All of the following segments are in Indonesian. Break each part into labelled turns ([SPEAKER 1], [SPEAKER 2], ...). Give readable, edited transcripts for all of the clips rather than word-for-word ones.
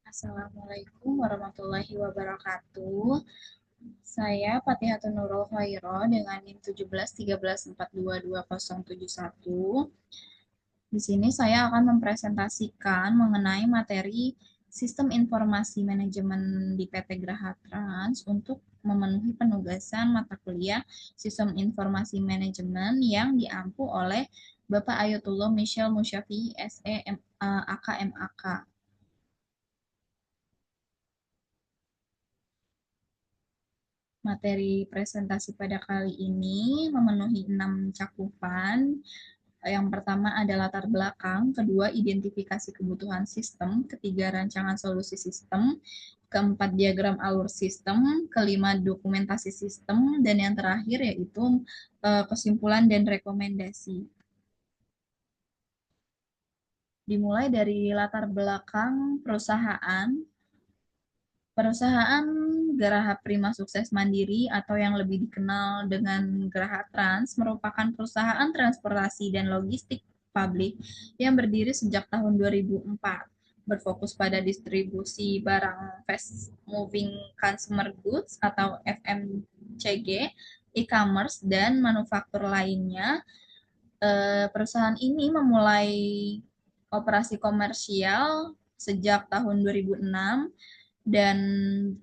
[SPEAKER 1] Assalamualaikum warahmatullahi wabarakatuh. Saya Fatihatun Nurul Khairo dengan NIM 1713142201. Di sini saya akan mempresentasikan mengenai materi Sistem Informasi Manajemen di PT Graha Trans untuk memenuhi penugasan mata kuliah Sistem Informasi Manajemen yang diampu oleh Bapak Ayatullah Michel Musyafi SE AKMAK. Materi presentasi pada kali ini memenuhi 6 cakupan. Yang pertama ada latar belakang, kedua identifikasi kebutuhan sistem, ketiga rancangan solusi sistem, keempat diagram alur sistem, kelima dokumentasi sistem, dan yang terakhir yaitu kesimpulan dan rekomendasi. Dimulai dari latar belakang perusahaan. Perusahaan Geraha Prima Sukses Mandiri atau yang lebih dikenal dengan Geraha Trans merupakan perusahaan transportasi dan logistik publik yang berdiri sejak tahun 2004, berfokus pada distribusi barang fast moving consumer goods atau FMCG, e-commerce, dan manufaktur lainnya. Perusahaan ini memulai operasi komersial sejak tahun 2006 dan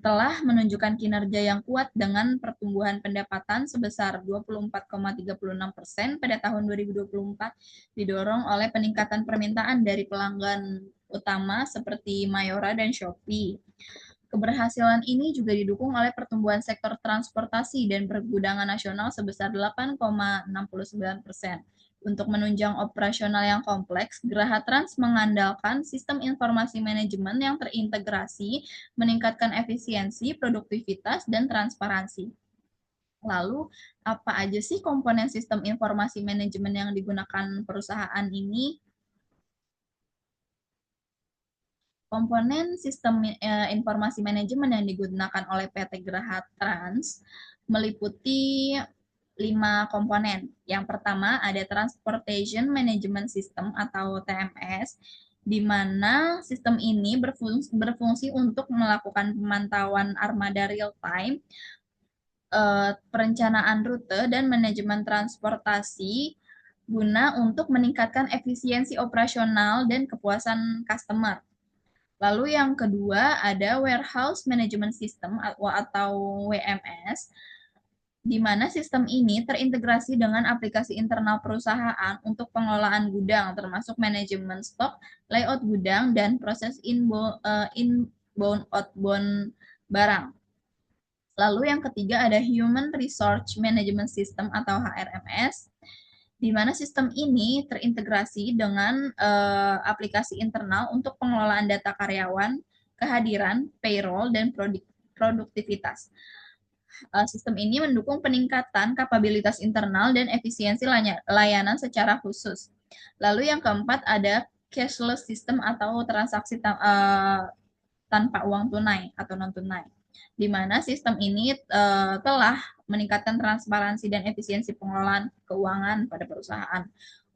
[SPEAKER 1] telah menunjukkan kinerja yang kuat dengan pertumbuhan pendapatan sebesar 24,36% pada tahun 2024, didorong oleh peningkatan permintaan dari pelanggan utama seperti Mayora dan Shopee. Keberhasilan ini juga didukung oleh pertumbuhan sektor transportasi dan pergudangan nasional sebesar 8,69%. Untuk menunjang operasional yang kompleks, Geraha Trans mengandalkan sistem informasi manajemen yang terintegrasi, meningkatkan efisiensi, produktivitas, dan transparansi. Lalu, apa aja sih komponen sistem informasi manajemen yang digunakan perusahaan ini? Komponen sistem informasi manajemen yang digunakan oleh PT Graha Trans meliputi 5 komponen. Yang pertama ada Transportation Management System atau TMS, di mana sistem ini berfungsi untuk melakukan pemantauan armada real time, perencanaan rute, dan manajemen transportasi guna untuk meningkatkan efisiensi operasional dan kepuasan customer. Lalu yang kedua ada Warehouse Management System atau WMS, di mana sistem ini terintegrasi dengan aplikasi internal perusahaan untuk pengelolaan gudang, termasuk manajemen stok, layout gudang, dan proses inbound outbound barang. Lalu yang ketiga ada Human Resource Management System atau HRMS, di mana sistem ini terintegrasi dengan aplikasi internal untuk pengelolaan data karyawan, kehadiran, payroll, dan produktivitas. Sistem ini mendukung peningkatan kapabilitas internal dan efisiensi layanan secara khusus. Lalu yang keempat ada cashless system atau transaksi tanpa uang tunai atau non tunai, di mana sistem ini telah meningkatkan transparansi dan efisiensi pengelolaan keuangan pada perusahaan.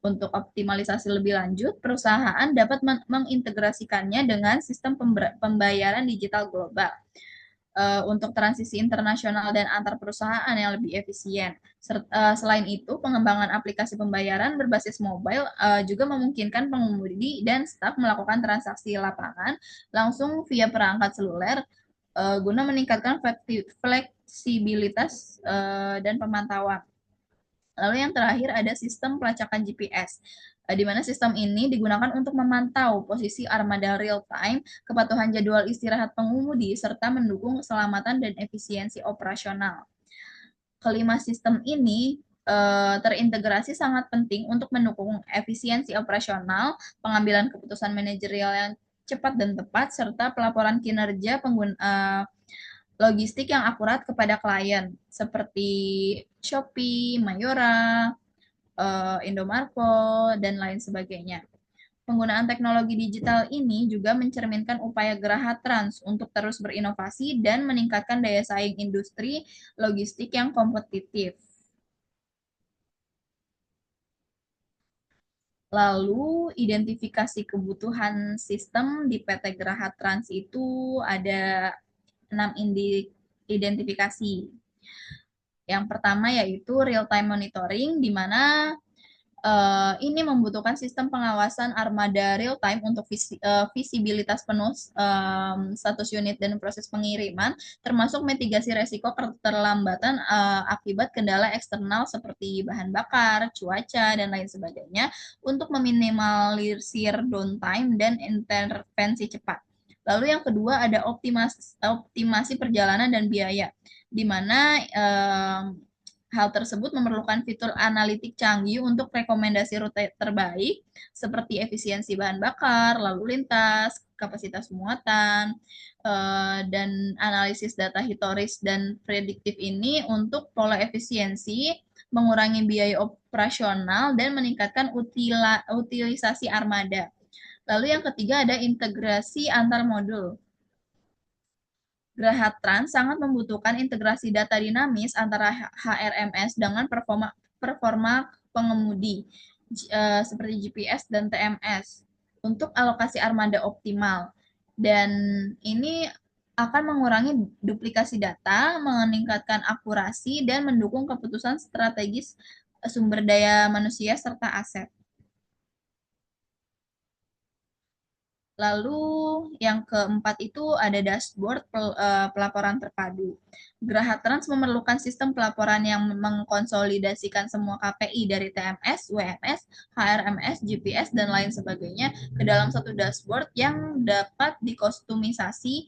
[SPEAKER 1] Untuk optimalisasi lebih lanjut, perusahaan dapat mengintegrasikannya dengan sistem pembayaran digital global untuk transisi internasional dan antar perusahaan yang lebih efisien. Selain itu, pengembangan aplikasi pembayaran berbasis mobile juga memungkinkan pengemudi dan staf melakukan transaksi lapangan langsung via perangkat seluler guna meningkatkan fleksibilitas dan pemantauan. Lalu yang terakhir ada sistem pelacakan GPS, di mana sistem ini digunakan untuk memantau posisi armada real time, kepatuhan jadwal istirahat pengemudi, serta mendukung keselamatan dan efisiensi operasional. Kelima sistem ini terintegrasi sangat penting untuk mendukung efisiensi operasional, pengambilan keputusan manajerial yang cepat dan tepat, serta pelaporan kinerja logistik yang akurat kepada klien, seperti Shopee, Mayora, Indomarko, dan lain sebagainya. Penggunaan teknologi digital ini juga mencerminkan upaya Geraha Trans untuk terus berinovasi dan meningkatkan daya saing industri logistik yang kompetitif. Lalu identifikasi kebutuhan sistem di PT Geraha Trans itu ada 6 identifikasi. Yang pertama yaitu real-time monitoring, di mana ini membutuhkan sistem pengawasan armada real time untuk visibilitas penuh status unit dan proses pengiriman, termasuk mitigasi resiko keterlambatan akibat kendala eksternal seperti bahan bakar, cuaca, dan lain sebagainya, untuk meminimalisir downtime dan intervensi cepat. Lalu yang kedua ada optimasi perjalanan dan biaya, di mana hal tersebut memerlukan fitur analitik canggih untuk rekomendasi rute terbaik, seperti efisiensi bahan bakar, lalu lintas, kapasitas muatan, dan analisis data historis dan prediktif ini untuk pola efisiensi, mengurangi biaya operasional, dan meningkatkan utilisasi armada. Lalu yang ketiga ada integrasi antar modul. Geraha Trans sangat membutuhkan integrasi data dinamis antara HRMS dengan performa pengemudi seperti GPS dan TMS untuk alokasi armada optimal. Dan ini akan mengurangi duplikasi data, meningkatkan akurasi, dan mendukung keputusan strategis sumber daya manusia serta aset. Lalu yang keempat itu ada dashboard pelaporan terpadu. Geraha Trans memerlukan sistem pelaporan yang mengkonsolidasikan semua KPI dari TMS, WMS, HRMS, GPS, dan lain sebagainya ke dalam satu dashboard yang dapat dikostumisasi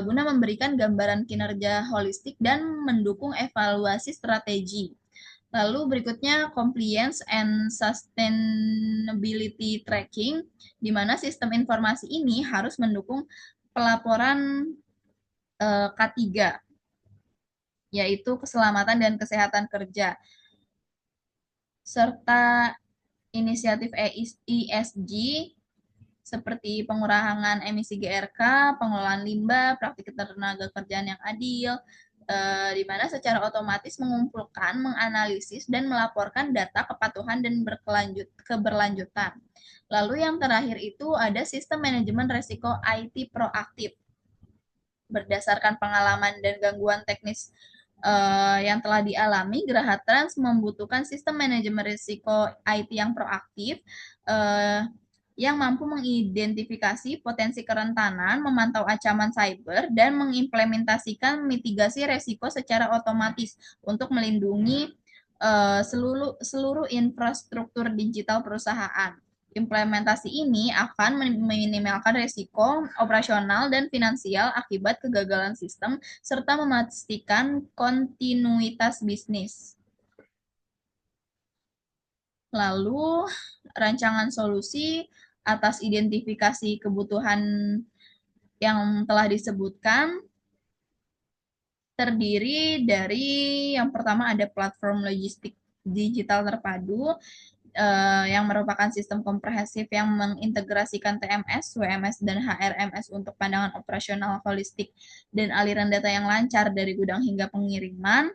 [SPEAKER 1] guna memberikan gambaran kinerja holistik dan mendukung evaluasi strategi. Lalu berikutnya compliance and sustainability tracking, di mana sistem informasi ini harus mendukung pelaporan K3, yaitu keselamatan dan kesehatan kerja, serta inisiatif ESG seperti pengurangan emisi GRK, pengelolaan limbah, praktik tenaga kerjaan yang adil, di mana secara otomatis mengumpulkan, menganalisis, dan melaporkan data kepatuhan dan keberlanjutan. Lalu yang terakhir itu ada sistem manajemen resiko IT proaktif. Berdasarkan pengalaman dan gangguan teknis yang telah dialami, Geraha Trans membutuhkan sistem manajemen risiko IT yang proaktif, yang mampu mengidentifikasi potensi kerentanan, memantau ancaman cyber, dan mengimplementasikan mitigasi resiko secara otomatis untuk melindungi seluruh infrastruktur digital perusahaan. Implementasi ini akan meminimalkan risiko operasional dan finansial akibat kegagalan sistem, serta memastikan kontinuitas bisnis. Lalu, rancangan solusi atas identifikasi kebutuhan yang telah disebutkan terdiri dari yang pertama ada platform logistik digital terpadu yang merupakan sistem komprehensif yang mengintegrasikan TMS, WMS, dan HRMS untuk pandangan operasional holistik dan aliran data yang lancar dari gudang hingga pengiriman.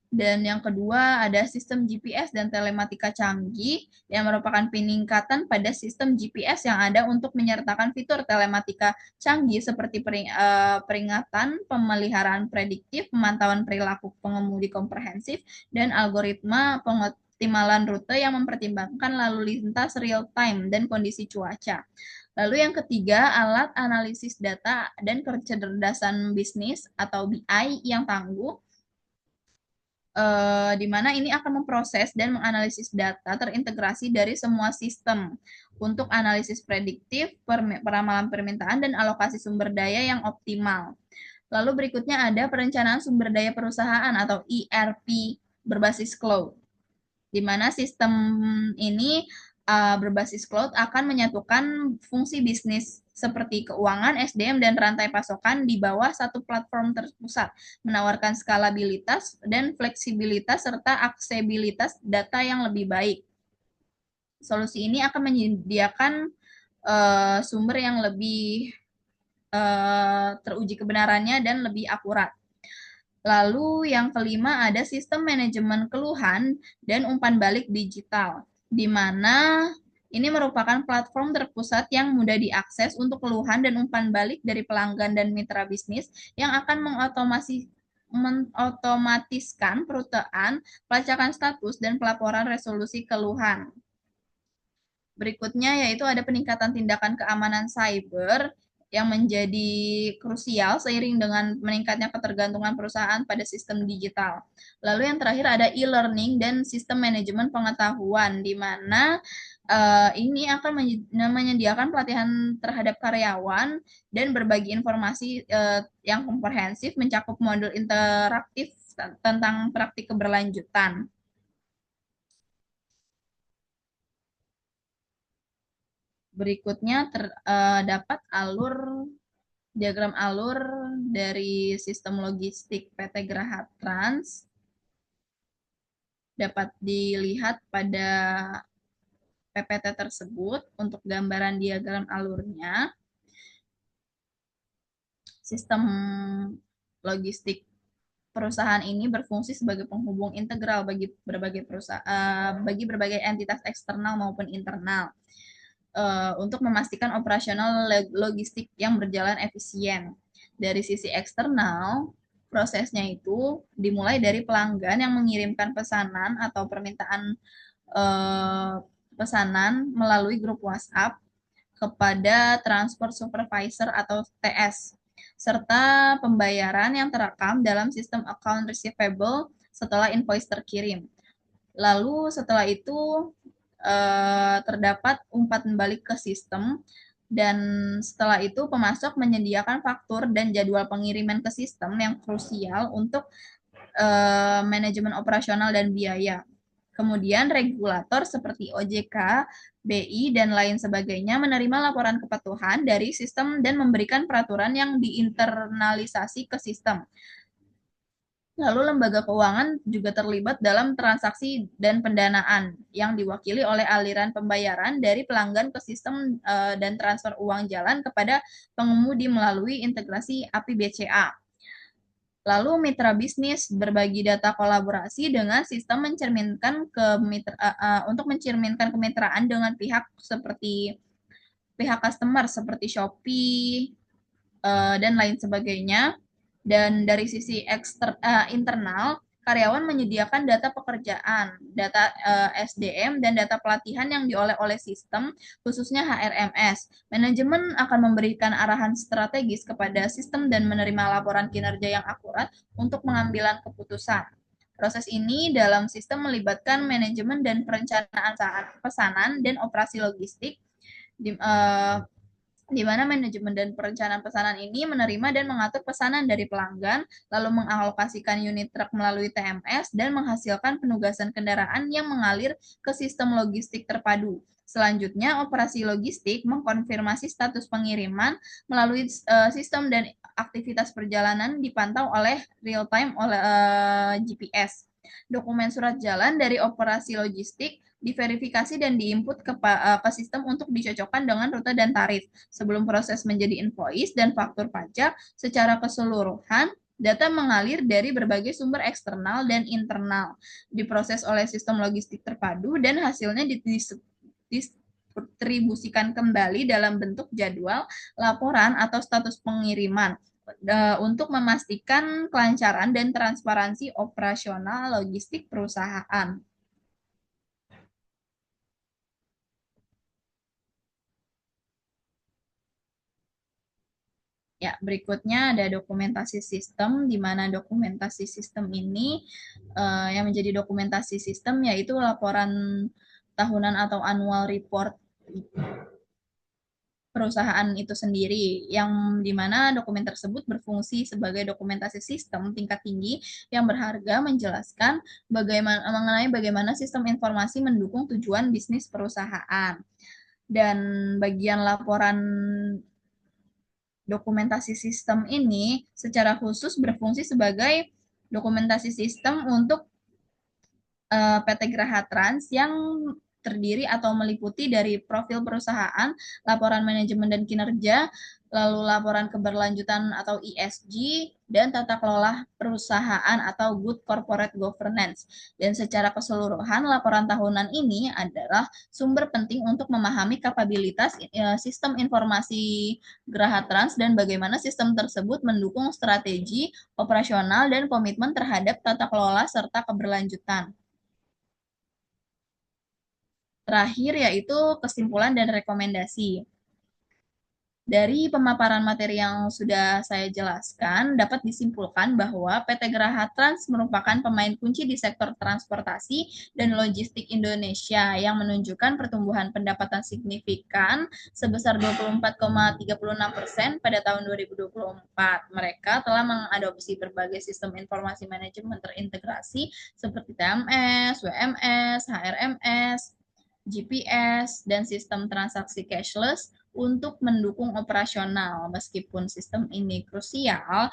[SPEAKER 1] Dan yang kedua ada sistem GPS dan telematika canggih yang merupakan peningkatan pada sistem GPS yang ada untuk menyertakan fitur telematika canggih seperti peringatan, pemeliharaan prediktif, pemantauan perilaku pengemudi komprehensif, dan algoritma pengoptimalan rute yang mempertimbangkan lalu lintas real time dan kondisi cuaca. Lalu yang ketiga, alat analisis data dan kecerdasan bisnis atau BI yang tangguh, di mana ini akan memproses dan menganalisis data terintegrasi dari semua sistem untuk analisis prediktif, peramalan permintaan, dan alokasi sumber daya yang optimal. Lalu berikutnya ada perencanaan sumber daya perusahaan atau ERP berbasis cloud, di mana sistem ini berbasis cloud akan menyatukan fungsi bisnis seperti keuangan, SDM, dan rantai pasokan di bawah satu platform terpusat, menawarkan skalabilitas dan fleksibilitas serta aksesibilitas data yang lebih baik. Solusi ini akan menyediakan sumber yang lebih teruji kebenarannya dan lebih akurat. Lalu yang kelima ada sistem manajemen keluhan dan umpan balik digital, di mana Ini merupakan platform terpusat yang mudah diakses untuk keluhan dan umpan balik dari pelanggan dan mitra bisnis yang akan mengotomatiskan perutaan, pelacakan status, dan pelaporan resolusi keluhan. Berikutnya yaitu ada peningkatan tindakan keamanan cyber yang menjadi krusial seiring dengan meningkatnya ketergantungan perusahaan pada sistem digital. Lalu yang terakhir ada e-learning dan sistem manajemen pengetahuan, di mana ini akan menyediakan pelatihan terhadap karyawan dan berbagi informasi yang komprehensif, mencakup modul interaktif tentang praktik keberlanjutan. Berikutnya terdapat diagram alur dari sistem logistik PT Graha Trans, dapat dilihat pada PPT tersebut. Untuk gambaran diagram alurnya, sistem logistik perusahaan ini berfungsi sebagai penghubung integral bagi berbagai entitas eksternal maupun internal untuk memastikan operasional logistik yang berjalan efisien. Dari sisi eksternal, prosesnya itu dimulai dari pelanggan yang mengirimkan pesanan atau permintaan pesanan melalui grup WhatsApp kepada transport supervisor atau TS, serta pembayaran yang terekam dalam sistem account receivable setelah invoice terkirim. Lalu setelah itu terdapat umpan balik ke sistem, dan setelah itu pemasok menyediakan faktur dan jadwal pengiriman ke sistem yang krusial untuk manajemen operasional dan biaya. Kemudian regulator seperti OJK, BI, dan lain sebagainya menerima laporan kepatuhan dari sistem dan memberikan peraturan yang diinternalisasi ke sistem. Lalu lembaga keuangan juga terlibat dalam transaksi dan pendanaan yang diwakili oleh aliran pembayaran dari pelanggan ke sistem dan transfer uang jalan kepada pengemudi melalui integrasi API BCA. Lalu mitra bisnis berbagi data kolaborasi dengan sistem untuk mencerminkan kemitraan dengan pihak customer seperti Shopee dan lain sebagainya. Dan dari sisi internal, karyawan menyediakan data pekerjaan, data SDM, dan data pelatihan yang diolah oleh sistem, khususnya HRMS. Manajemen akan memberikan arahan strategis kepada sistem dan menerima laporan kinerja yang akurat untuk pengambilan keputusan. Proses ini dalam sistem melibatkan manajemen dan perencanaan pesanan dan operasi logistik, di mana manajemen dan perencanaan pesanan ini menerima dan mengatur pesanan dari pelanggan, lalu mengalokasikan unit truk melalui TMS, dan menghasilkan penugasan kendaraan yang mengalir ke sistem logistik terpadu. Selanjutnya, operasi logistik mengkonfirmasi status pengiriman melalui sistem dan aktivitas perjalanan dipantau oleh real-time oleh GPS. Dokumen surat jalan dari operasi logistik diverifikasi dan diinput ke sistem untuk dicocokkan dengan rute dan tarif. Sebelum proses menjadi invoice dan faktur pajak, secara keseluruhan, data mengalir dari berbagai sumber eksternal dan internal, diproses oleh sistem logistik terpadu, dan hasilnya didistribusikan kembali dalam bentuk jadwal, laporan, atau status pengiriman untuk memastikan kelancaran dan transparansi operasional logistik perusahaan. Ya, berikutnya ada dokumentasi sistem, di mana dokumentasi sistem ini yang menjadi dokumentasi sistem yaitu laporan tahunan atau annual report perusahaan itu sendiri, yang di mana dokumen tersebut berfungsi sebagai dokumentasi sistem tingkat tinggi yang berharga menjelaskan mengenai bagaimana sistem informasi mendukung tujuan bisnis perusahaan. Dan bagian laporan dokumentasi sistem ini secara khusus berfungsi sebagai dokumentasi sistem untuk PT Graha Trans yang terdiri atau meliputi dari profil perusahaan, laporan manajemen dan kinerja, lalu laporan keberlanjutan atau ESG, dan tata kelola perusahaan atau good corporate governance. Dan secara keseluruhan, laporan tahunan ini adalah sumber penting untuk memahami kapabilitas sistem informasi Geraha Trans dan bagaimana sistem tersebut mendukung strategi, operasional, dan komitmen terhadap tata kelola serta keberlanjutan. Terakhir yaitu kesimpulan dan rekomendasi. Dari pemaparan materi yang sudah saya jelaskan, dapat disimpulkan bahwa PT Geraha Trans merupakan pemain kunci di sektor transportasi dan logistik Indonesia yang menunjukkan pertumbuhan pendapatan signifikan sebesar 24,36% pada tahun 2024. Mereka telah mengadopsi berbagai sistem informasi manajemen terintegrasi seperti TMS, WMS, HRMS, GPS, dan sistem transaksi cashless untuk mendukung operasional. Meskipun sistem ini krusial,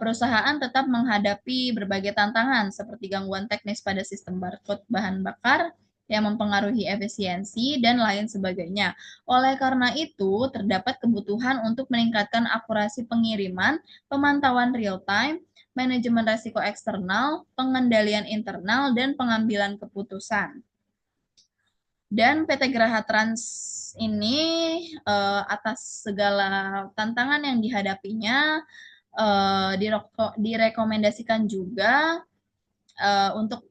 [SPEAKER 1] perusahaan tetap menghadapi berbagai tantangan seperti gangguan teknis pada sistem barcode bahan bakar yang mempengaruhi efisiensi dan lain sebagainya. Oleh karena itu, terdapat kebutuhan untuk meningkatkan akurasi pengiriman, pemantauan real time, manajemen risiko eksternal, pengendalian internal, dan pengambilan keputusan. Dan PT Geraha Trans ini atas segala tantangan yang dihadapinya direkomendasikan juga untuk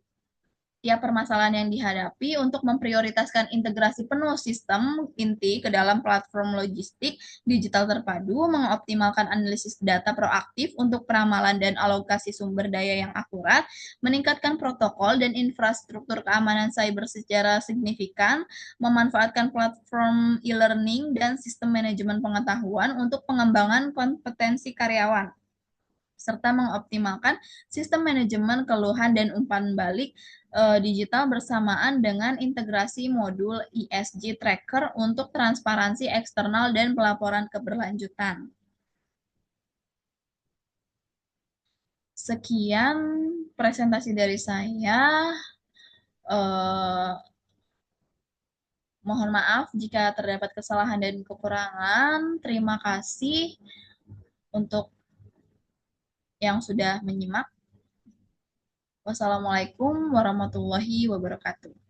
[SPEAKER 1] tiap permasalahan yang dihadapi untuk memprioritaskan integrasi penuh sistem inti ke dalam platform logistik digital terpadu, mengoptimalkan analisis data proaktif untuk peramalan dan alokasi sumber daya yang akurat, meningkatkan protokol dan infrastruktur keamanan cyber secara signifikan, memanfaatkan platform e-learning dan sistem manajemen pengetahuan untuk pengembangan kompetensi karyawan, serta mengoptimalkan sistem manajemen keluhan dan umpan balik digital bersamaan dengan integrasi modul ESG tracker untuk transparansi eksternal dan pelaporan keberlanjutan. Sekian presentasi dari saya. Mohon maaf jika terdapat kesalahan dan kekurangan. Terima kasih untuk yang sudah menyimak. Wassalamualaikum warahmatullahi wabarakatuh.